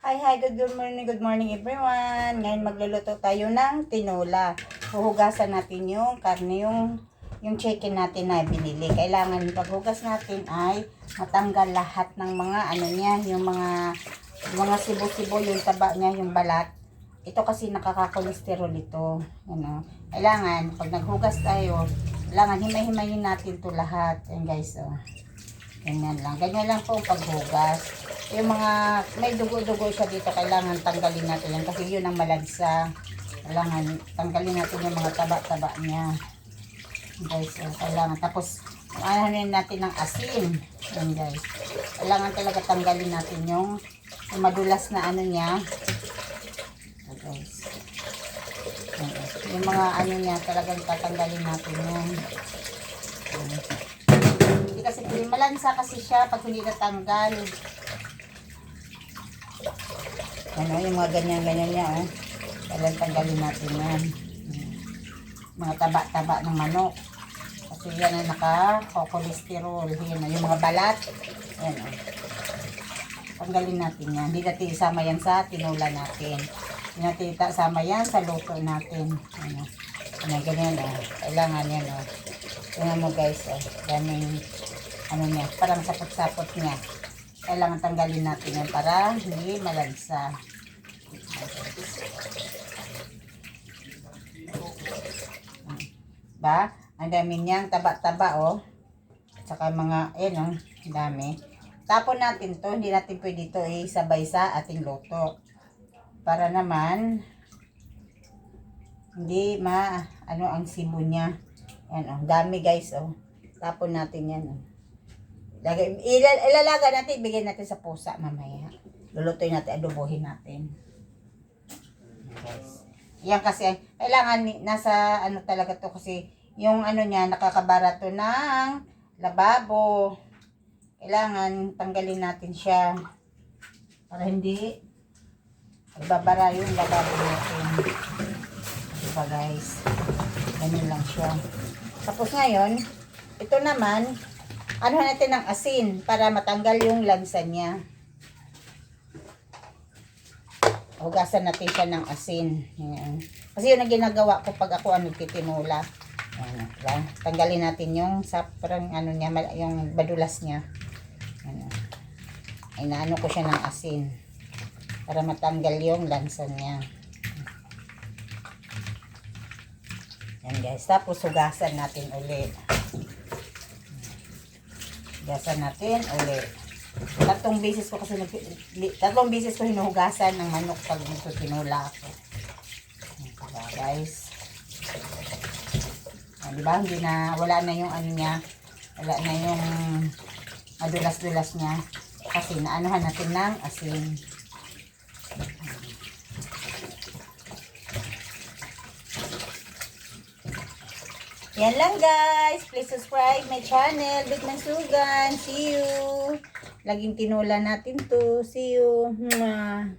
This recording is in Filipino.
Hi, good morning everyone. Ngayon magluluto tayo ng tinola. Huhugasan natin yung karne, yung chicken natin na binili. Kailangan paghugas natin ay matanggal lahat ng mga ano niya, yung mga sibo-sibo, yung taba niya, yung balat. Ito kasi nakaka-cholesterol ito. Ano? Kailangan pag naghugas tayo, kailangan himay-himayin natin 'to lahat. Ayan guys, oh. Ganyan lang po ang paghugas. Yung mga may dugo-dugo siya dito, kailangan tanggalin natin yan kasi yun ang malansa. Kailangan tanggalin natin yung mga taba-taba niya. Guys, kailangan. Tapos, anuhin natin ng asin. Yan guys. Kailangan talaga tanggalin natin yung madulas na ano niya. Yan guys. Yung mga ano niya, talagang tatanggalin natin yan. Hindi kasi malansa kasi siya pag hindi natanggal. Ano, yung mga ganyan-ganyan niya, oh. Kailan tanggalin natin yan. Mga taba-taba ng manok. Kasi yan ay naka-cholesterol. Yan, yung mga balat. Yan, oh. Tanggalin natin yan. Hindi natin isama yan sa tinola natin. Hindi natin isama yan sa luto natin. Ano, ganyan, oh. Kailangan yan, oh. Tingnan mo guys, oh. Daming, ano niya, parang sapot-sapot niya. Kailangan tanggalin natin yan para hindi malansa. Ba? Ang dami niyang taba-taba, oh. Saka mga, oh, dami. Tapon natin to, hindi natin pwede ito isabay sa ating luto. Para naman, hindi ano ang sibo niya. Yan, oh. Dami guys, oh. Tapon natin yan, oh. Ilalaga natin, ibigay natin sa pusa mamaya. Lulutuin natin, adobohin natin. Guys. Yan kasi, kailangan nasa ano talaga to kasi yung ano niya, nakakabara to ng lababo. Kailangan tanggalin natin siya para hindi magbabara yung lababo natin. Diba guys? Ganun lang siya. Tapos ngayon, ito naman, ano natin ng asin para matanggal yung lansa niya. Hugasan natin siya ng asin. Ayan. Kasi yun ang ginagawa ko pag ako nagtitinula. Ayan. Tanggalin natin yung parang ano niya, yung badulas niya. Ayan. Inaano ko siya ng asin para matanggal yung lansa niya. Ayan guys. Tapos hugasan natin ulit. Hugasan natin ulit. Tatlong beses ko hinuhugasan ng manok pag dito tinula ako. Diba guys? Diba? Wala na yung ano niya. Wala na yung madulas-dulas niya. Kasi naanuhan natin ng asin. Yan lang guys. Please subscribe my channel, Big Mansugan. See you. Laging tinula natin to. See you. Mwah.